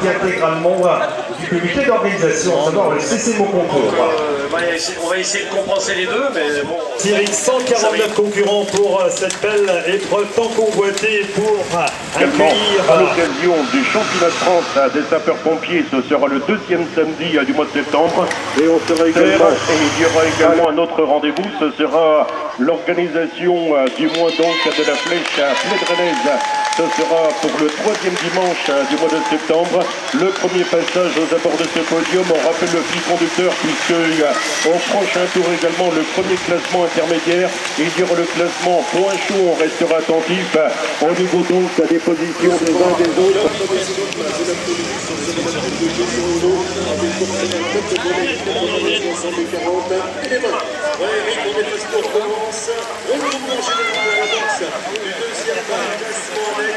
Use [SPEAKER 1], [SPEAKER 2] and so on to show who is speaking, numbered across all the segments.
[SPEAKER 1] intégralement du comité d'organisation, à savoir le CCMO concours.
[SPEAKER 2] On va essayer de compenser les deux, mais bon.
[SPEAKER 3] Thierry, 149 concurrents pour cette belle épreuve tant convoitée pour accueillir.
[SPEAKER 4] À l'occasion du championnat de France des sapeurs-pompiers, ce sera le deuxième samedi du mois de septembre. Et il y aura également un autre rendez-vous, ce sera l'organisation du mois donc de la flèche plédrenaise. Ce sera pour le troisième dimanche du mois de septembre. Le premier passage aux abords de ce podium, on rappelle le fil conducteur puisqu'au prochain tour également le premier classement intermédiaire. Il y aura le classement point chaud, on restera attentif au niveau donc des positions des uns des autres.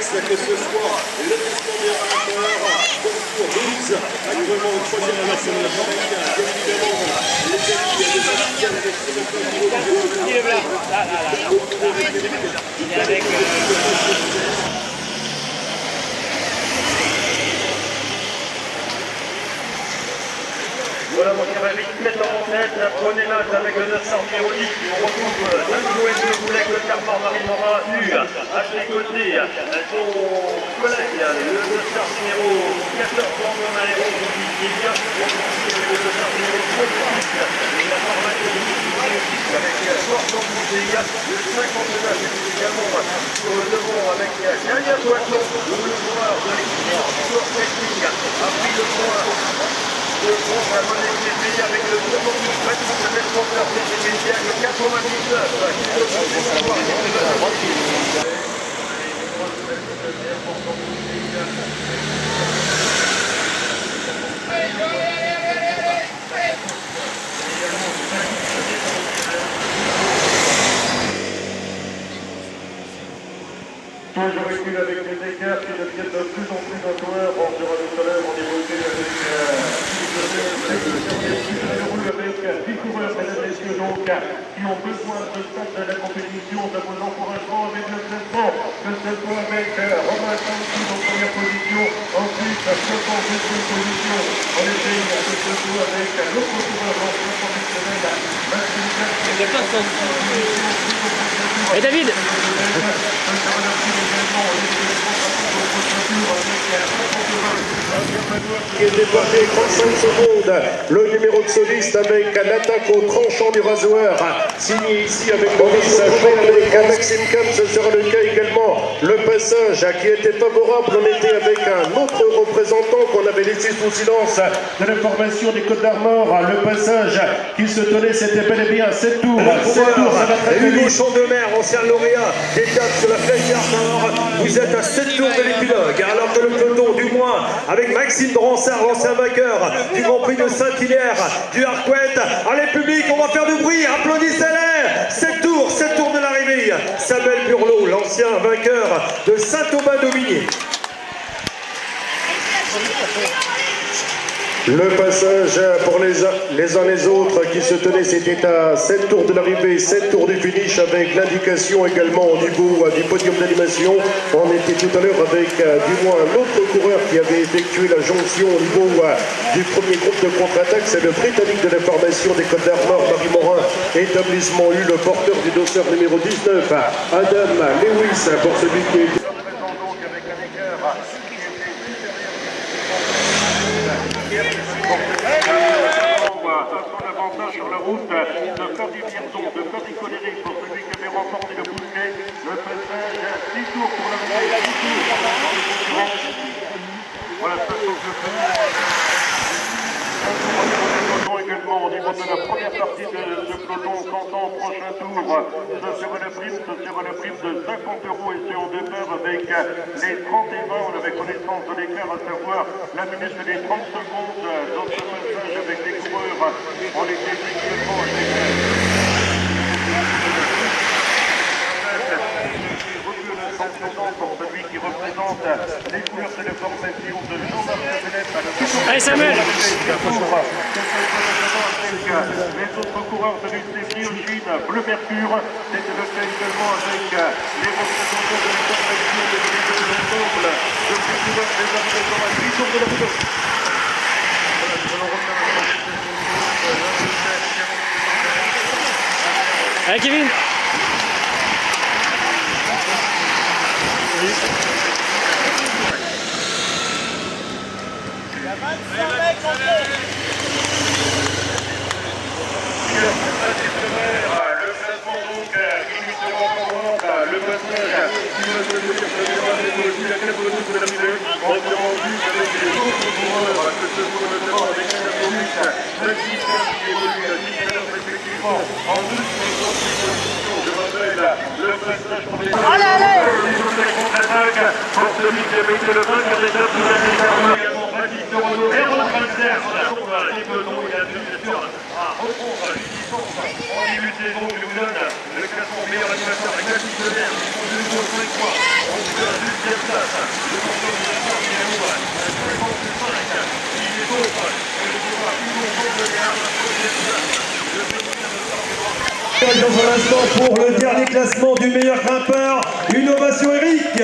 [SPEAKER 5] Que ce soit le classement des amateurs, concours 12, actuellement au troisième classement de la banque, évidemment les amis des officiels avec ce
[SPEAKER 6] Il est là, il est avec...
[SPEAKER 2] Voilà mon cher Eric, 7 en tête, prenez l'âge avec le 900 Véronique, on retrouve Joël de Boulec, le Carpent Marie-Morin U, à ses côtés, son collègue, le 900 numéro 14 Flambon Aéro, qui est bien, on continue avec le 900 numéro 36, et la formation de avec Gordon Bouteille, le 59 est également sur le devant avec Galia Poisson, où le joueur de l'équipe sport technique a pris le point. Le groupe a monnaie avec le second du match de l'exporteur CGPC le 99 qui le fait pouvoir je recule avec les écarts qui deviennent de plus en plus notoires. On sera tout à l'heure, on évoquait avec avec 10 coureurs, mesdames et messieurs, donc, qui ont besoin de stade de la compétition, de vos encouragements avec le classement, que ce soit avec Romain Santi en première position, ensuite Flocon en deuxième position, en effet, que ce soit avec l'autre coureur en professionnel,
[SPEAKER 6] Et David
[SPEAKER 4] qui est dépassé 35 secondes. Le numéro de soliste avec l'attaque au tranchant du rasoir, signé ici avec Maurice avec Maxime Cam. Ce sera le cas également. Le passage qui était favorable, on était avec un autre représentant qu'on avait laissé sous silence de la formation des Côtes d'Armor. Le passage qui se tenait, c'était bel et bien 7 tours. 7 tours, ça va très bien.
[SPEAKER 3] Hugo Chandemer, ancien lauréat des tables sur la flèche d'Armor. Vous êtes à 7 tours de l'épilogue, alors que le peloton, du moins, avec Maxime Dransard, l'ancien vainqueur du Grand Prix de Saint-Hilaire, du Harcouët. Allez, public, on va faire du bruit, applaudissez-les. 7 tours de l'arrivée. Samuel Burlot, l'ancien vainqueur de Saint-Aubin-d'Aubigné.
[SPEAKER 4] Le passage pour les uns les autres qui se tenaient, c'était à 7 tours de l'arrivée, 7 tours du finish, avec l'indication également au niveau du podium d'animation. On était tout à l'heure avec du moins un autre coureur qui avait effectué la jonction au niveau du premier groupe de contre-attaque. C'est le Britannique de la formation des Côtes d'Armor, Marie Morin, établissement U, le porteur du dosseur numéro 19, Adam Lewis, pour celui qui est...
[SPEAKER 2] son avantage sur la route de Cordy Birzon, de Cordy Coléré pour celui qui avait remporté le bouquet. Le passage, 6 tours pour l'arrivée, 6 tours dans les concurrents. Voilà, ça change le fait. Également au niveau de la première partie de ce peloton, Canton, prochain tour, ce sera le prime de 50 € et c'est au départ avec les 30 et 20, on avait connaissance de l'écart, à savoir la minute et les 30 secondes d'autre passage avec les coureurs. On était actuellement pour celui qui représente les couleurs de la formation de Jean-Marc Cazelet.
[SPEAKER 6] Allez Samuel.
[SPEAKER 2] Les autres coureurs de l'UCI en Chine, Bleu Mercure, c'était le cas également avec les représentants de la formation de l'ensemble de ces coureurs à présent à 8 tours de la photo. Voilà, nous allons refaire un peu de
[SPEAKER 6] Allez Kevin.
[SPEAKER 2] le classement donc qui lui représente le passage qui va se jouer sur le terrain aussi la catégorie de la vidéo en tirant en vue avec les autres coureurs que ce soit notamment avec la police le système qui évolue à 10 heures respectivement en deuxième position je rappelle le passage pour les contre-attaque pour celui qui avait été le vainqueur des deux également Baptiste Renaud et Romain Valzer les pelotons il a pu bien sûr à reprendre une licence en début de saison qui nous donne le classement meilleur animateur avec Baptiste Lebert qui sont de nouveau 5 fois en la deuxième place le champion de la France qui est nous 55 il est autre et le pouvoir toujours contre la troisième place
[SPEAKER 3] Dans un instant pour le dernier classement du meilleur grimpeur, une ovation Eric.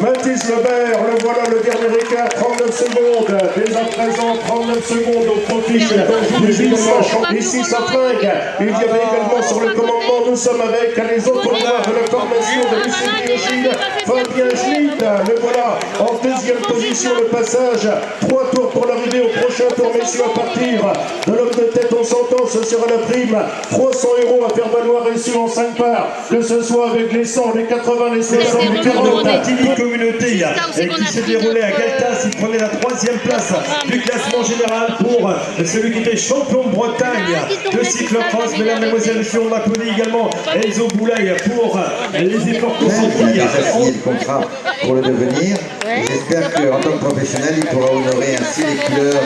[SPEAKER 5] Mathis Lebert, le voilà le dernier écart, 39 secondes. Dès à présent, 39 secondes au profit du dimanche. Ici, ça flingue. Il y avait également sur le commandement, nous sommes avec les autres coureurs de la formation de l'UCI Fabien Schmitt. Le voilà en deuxième position, le passage. 3 tours pour l'arrivée au prochain tour, messieurs, à partir de l'homme de tête, on s'entend, ce sera la prime. 300 € à faire valoir reçu en 5 parts, que ce soit avec les 100, les 80, les 60, les 40.
[SPEAKER 3] Martinique Communauté qui s'est déroulé à Galtas, il prenait la 3e place du classement général pour celui qui était champion de Bretagne de cyclocross. Mesdames, mesdemoiselles, messieurs, on applaudit également Enzo Boulay pour les efforts consentis.
[SPEAKER 7] Il a déjà signé le contrat pour le devenir. J'espère qu'en tant que professionnel, il pourra honorer ainsi les couleurs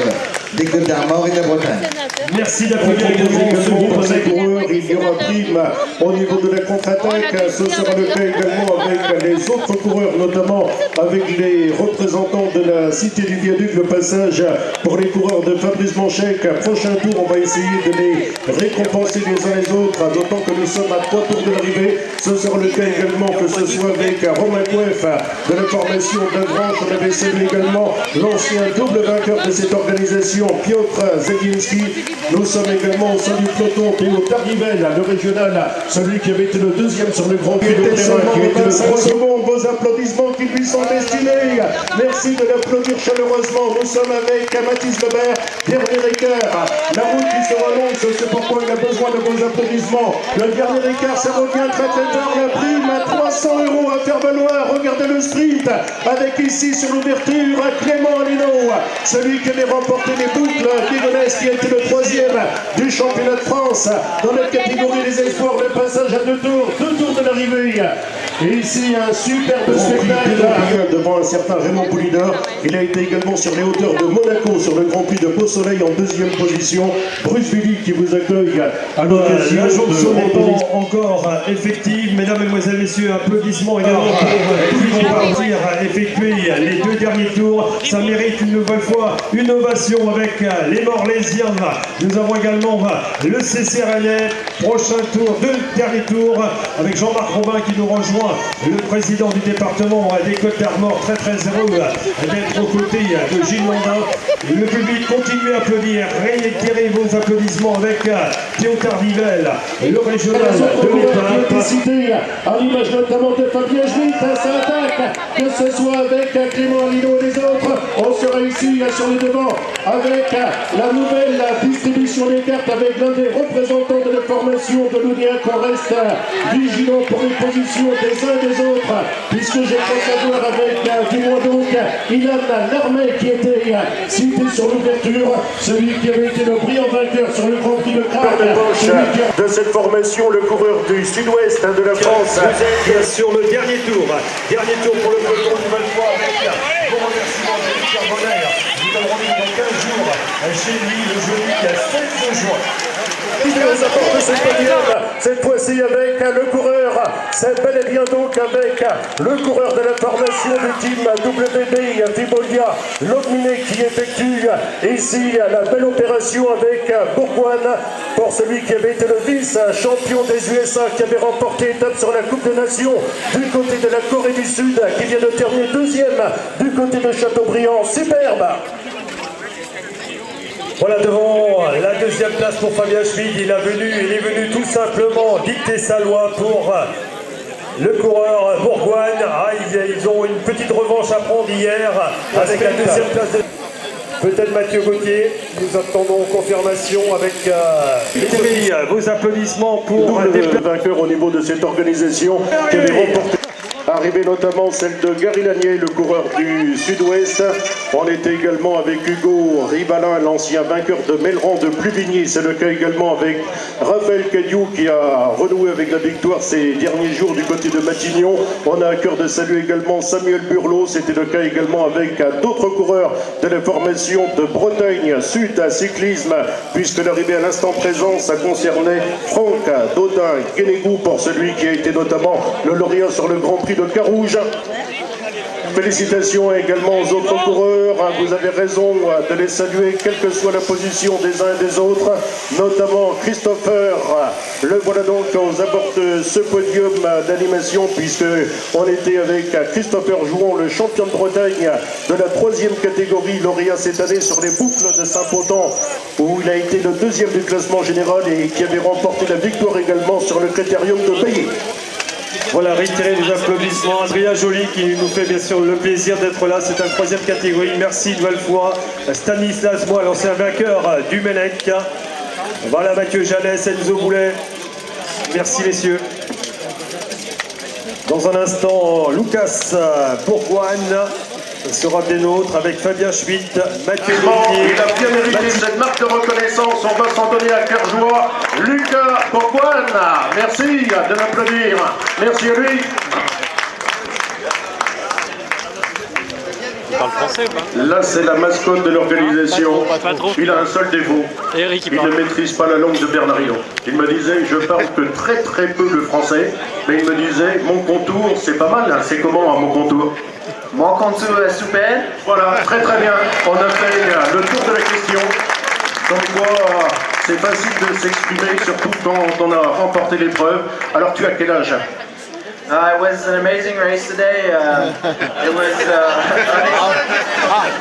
[SPEAKER 7] des Côtes d'Armor et de la Bretagne.
[SPEAKER 3] Merci d'applaudir également ce groupe.
[SPEAKER 5] Il y aura prime au niveau de la contre-attaque. Ce sera le cas également avec les autres coureurs, notamment avec les représentants de la Cité du Viaduc. Le passage pour les coureurs de Fabrice Manchec. Prochain tour, on va essayer de les récompenser les uns les autres, d'autant que nous sommes à 3 tours de l'arrivée. Ce sera le cas également que ce soit avec Romain Couef de la formation d'Avranches. On avait salué également l'ancien double vainqueur de cette organisation, Piotr Zelinski. Nous sommes également au sein du peloton Théo Tardivel, le régional, celui qui avait été le deuxième sur le Grand Prix de terrain, qui a été le 3 secondes. Vos applaudissements qui lui sont destinés. Merci de l'applaudir chaleureusement. Nous sommes avec Mathis Lebert, dernier écart. La route qui sera longue, c'est pourquoi il a besoin de vos applaudissements. Le dernier écart, ça revient très très tard. La prime à 300 € à faire valoir. Regardez le sprint avec ici sur l'ouverture Clément Alino, celui qui avait remporté les boucles Digonès, qui a été le 3e du championnat de France dans la catégorie des espoirs. Le passage à 2 tours de l'arrivée. Et ici un superbe spectacle devant un certain Raymond Poulidor. Il a été également sur les hauteurs de Monaco sur le Grand Prix de Beau-Soleil en 2e position. Bruce Billy qui vous accueille à l'occasion
[SPEAKER 3] la jonction n'est
[SPEAKER 5] de
[SPEAKER 3] pas encore effective. Mesdames, mesdemoiselles, messieurs, applaudissements également qui vont partir effectuer les 2 derniers tours. Ça mérite une nouvelle fois une ovation avec les Morlaisiens. Nous avons également le CCRN. Prochain tour, 2 derniers tours avec Jean-Marc Robin qui nous rejoint, le président du département des Côtes d'Armor, très très heureux d'être aux côtés de Gilles Landin. Le public continue à applaudir, réitérez vos applaudissements avec Théo Tardivel, le régional de l'État.
[SPEAKER 5] À l'image notamment de Fabien Schmitt, ça attaque, que ce soit avec Clément Alino et les autres. On sera ici sur les devants avec la nouvelle distribution des cartes avec l'un des représentants de la formation de l'Oudien, qu'on reste vigilant pour les positions des uns et des autres, puisque j'ai fait savoir avec du moins donc Ilan Larmey qui était cité sur l'ouverture, celui qui avait été le brillant vainqueur sur le Grand Prix de Cannes de cette formation, le coureur du sud-ouest de la France.
[SPEAKER 3] Vous êtes sur le dernier tour pour le peloton, une nouvelle fois avec vos remerciements de Richard Bonner. Nous allons rendez-vous dans 15 jours chez lui le jeudi 16 juin. arrivé aux abords de ce podium, cette fois-ci avec le coureur, c'est bel et bien donc avec le coureur de la formation du team WB, Thibolia Logminé, qui effectue ici la belle opération avec Bourgoine pour celui qui avait été le vice-champion des USA, qui avait remporté étape sur la Coupe des Nations du côté de la Corée du Sud, qui vient de terminer deuxième du côté de Châteaubriand. Superbe! Voilà, devant la deuxième place pour Fabien Schmid, il est venu tout simplement dicter sa loi pour le coureur Bourgogne. Ils ont une petite revanche à prendre hier avec la deuxième place de... Peut-être Mathieu Gauthier, nous attendons confirmation avec vos applaudissements pour
[SPEAKER 4] le vainqueur au niveau de cette organisation qui avait remporté. Arrivée notamment celle de Gary Lanier, le coureur du Sud-Ouest. On était également avec Hugo Ribalin, l'ancien vainqueur de Melran de Pluvigny. C'est le cas également avec Raphaël Cadiou qui a renoué avec la victoire ces derniers jours du côté de Matignon. On a à cœur de saluer également Samuel Burlot. C'était le cas également avec d'autres coureurs de la formation de Bretagne Sud à cyclisme, puisque l'arrivée à l'instant présent, ça concernait Franck Dodin-Guénégou pour celui qui a été notamment le lauréat sur le Grand Prix de Carouge. Félicitations également aux autres coureurs, vous avez raison de les saluer quelle que soit la position des uns et des autres, notamment Christopher, le voilà donc aux abords de ce podium d'animation, puisque on était avec Christopher Jouan, le champion de Bretagne de la 3e catégorie, lauréat cette année sur les boucles de Saint-Potent, où il a été le 2e du classement général et qui avait remporté la victoire également sur le critérium de Bayeux.
[SPEAKER 3] Voilà, réitérer les applaudissements. Adrien Joly qui nous fait bien sûr le plaisir d'être là. C'est un 3e catégorie. Merci une nouvelle fois. Stanislas Moy, l'ancien vainqueur du Mélec. Voilà, Mathieu Jalès, Enzo Boulet. Merci messieurs. Dans un instant, Lucas Bourgoine sera des nôtres avec Fabien Schmitt, Mathieu Gauthier.
[SPEAKER 4] Il a bien mérité cette marque de reconnaissance. On va s'en donner à cœur joie. Lucas Bourgoine, merci de l'applaudir. Merci à lui.
[SPEAKER 6] Il parle français ou pas?
[SPEAKER 4] Là, c'est la mascotte de l'organisation.
[SPEAKER 6] Pas trop.
[SPEAKER 4] Il a un seul défaut.
[SPEAKER 6] Eric,
[SPEAKER 4] Il ne maîtrise pas la langue de Bernardino. Il me disait, je parle que très peu le français, mais il me disait, mon contour, c'est pas mal. C'est comment mon contour?
[SPEAKER 8] Mon contour est super.
[SPEAKER 4] Voilà, très bien. On a fait le tour de la question. Comme quoi, c'est facile de s'exprimer, surtout quand on a remporté l'épreuve. Alors, tu as quel âge?
[SPEAKER 8] It was an amazing race today. It was.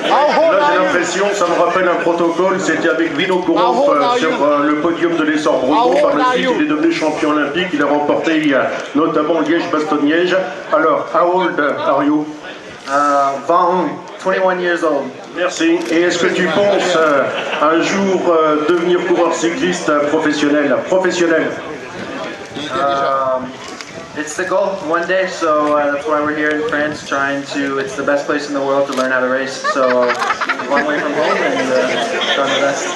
[SPEAKER 4] Là, j'ai l'impression, ça me rappelle un protocole. C'était avec Vino Kourov sur le podium de l'Essor Breton. Par la suite, il est devenu champion olympique. Il a remporté notamment Liège-Bastogne-Liège. Alors, how old are you?
[SPEAKER 8] 21 years old.
[SPEAKER 4] Merci. Et est-ce que tu penses un jour devenir coureur cycliste professionnel?
[SPEAKER 8] It's the goal one day, so that's why we're here in France, trying to. It's the best place in the world to learn how to race. So one way from home and trying the best.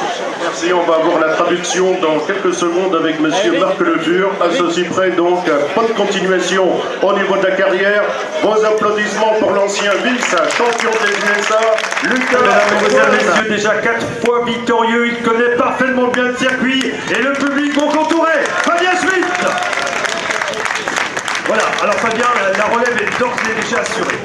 [SPEAKER 4] Merci. On va avoir la traduction dans quelques secondes avec Monsieur Marc Lefur. À ceci près, donc, bonne continuation au niveau de la carrière. Vos applaudissements pour l'ancien vice-champion des USA, Lucas.
[SPEAKER 3] Mesdames et messieurs, déjà 4 fois victorieux, il connaît parfaitement bien le circuit et le public vont contourer Fabien Schmitt. Voilà, alors Fabien, la relève est d'ores et déjà assurée.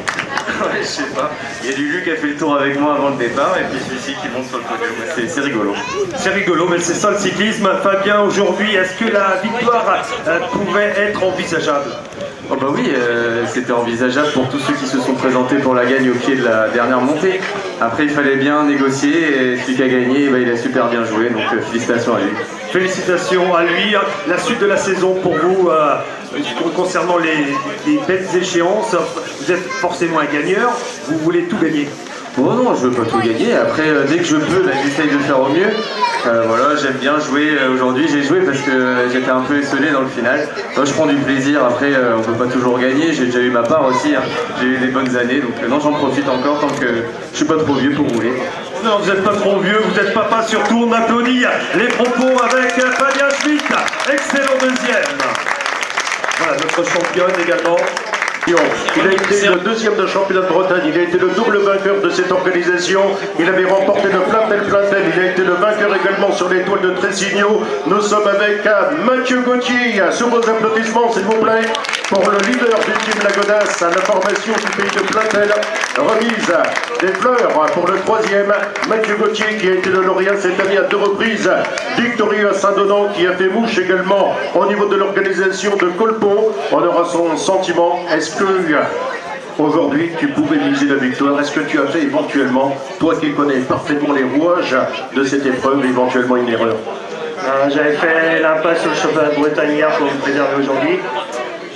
[SPEAKER 9] Ouais, je sais pas. Il y a du Luc qui a fait le tour avec moi avant le départ et puis celui-ci qui monte sur le podium. C'est rigolo.
[SPEAKER 3] C'est rigolo, mais c'est ça le cyclisme. Fabien, aujourd'hui, est-ce que la victoire pouvait être envisageable?
[SPEAKER 9] Oh bah oui, c'était envisageable pour tous ceux qui se sont présentés pour la gagne au pied de la dernière montée. Après, il fallait bien négocier et celui qui a gagné, bah, il a super bien joué, donc félicitations à lui.
[SPEAKER 3] Félicitations à lui. La suite de la saison pour vous, concernant les belles échéances, vous êtes forcément un gagneur, vous voulez tout gagner.
[SPEAKER 9] Oh non, je veux pas tout gagner. Après, dès que je peux, bah, j'essaye de faire au mieux. Voilà, j'aime bien jouer. Aujourd'hui, j'ai joué parce que j'étais un peu esselé dans le final. Moi, je prends du plaisir. Après, on peut pas toujours gagner. J'ai déjà eu ma part aussi. Hein. J'ai eu des bonnes années, donc non, j'en profite encore tant que je suis pas trop vieux pour rouler.
[SPEAKER 3] Non, vous n'êtes pas trop vieux, vous êtes papa surtout. On applaudit les propos avec Fabien Schmitt, excellent deuxième. Voilà, notre championne également.
[SPEAKER 4] Il a été le deuxième de championnat de Bretagne, il a été le double vainqueur de cette organisation, il avait remporté le Platel, il a été le vainqueur également sur l'étoile de Tressigno. Nous sommes avec Mathieu Gauthier, sur vos applaudissements s'il vous plaît, pour le leader du team Lagodas, la formation du pays de Platel, remise des fleurs pour le troisième, Mathieu Gauthier qui a été le lauréat cette année à 2 reprises, victorieux à Saint-Donant qui a fait mouche également au niveau de l'organisation de Colpon. On aura son sentiment. Est-ce que aujourd'hui tu pouvais miser la victoire? Est-ce que tu as fait éventuellement, toi qui connais parfaitement les rouages de cette épreuve, éventuellement une erreur?
[SPEAKER 10] J'avais fait l'impasse au championnat de Bretagne hier pour me préserver aujourd'hui.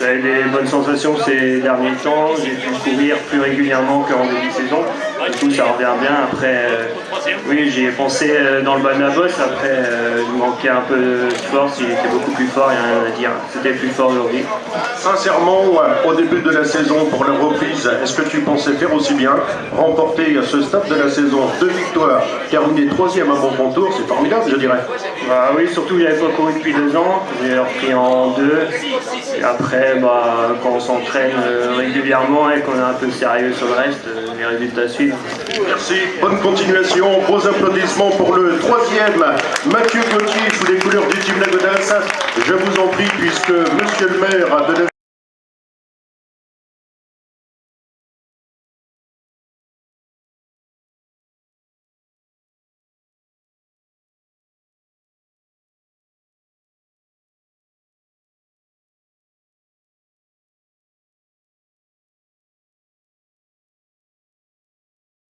[SPEAKER 10] J'avais des bonnes sensations ces derniers temps, j'ai pu courir plus régulièrement qu'en début de saison. Du coup ça revient bien. Après, oui, j'y ai pensé dans le bas de la bosse. Après, il manquait un peu de force, il était beaucoup plus fort, il n'y a rien à dire. C'était plus fort aujourd'hui.
[SPEAKER 4] Sincèrement, au début de la saison, pour la reprise, est-ce que tu pensais faire aussi bien? Remporter à ce stade de la saison 2 victoires, terminer 3e à mon contour, c'est formidable, je dirais.
[SPEAKER 10] Bah oui, surtout il n'avait pas couru depuis 2 ans, j'ai repris en 2. Et après, quand on s'entraîne régulièrement et qu'on est un peu sérieux sur le reste, les résultats suivent.
[SPEAKER 4] Merci, bonne continuation, beaux applaudissements pour le 3e, Mathieu Gauthier sous les couleurs du team Lagodas. Je vous en prie, puisque monsieur le maire a donné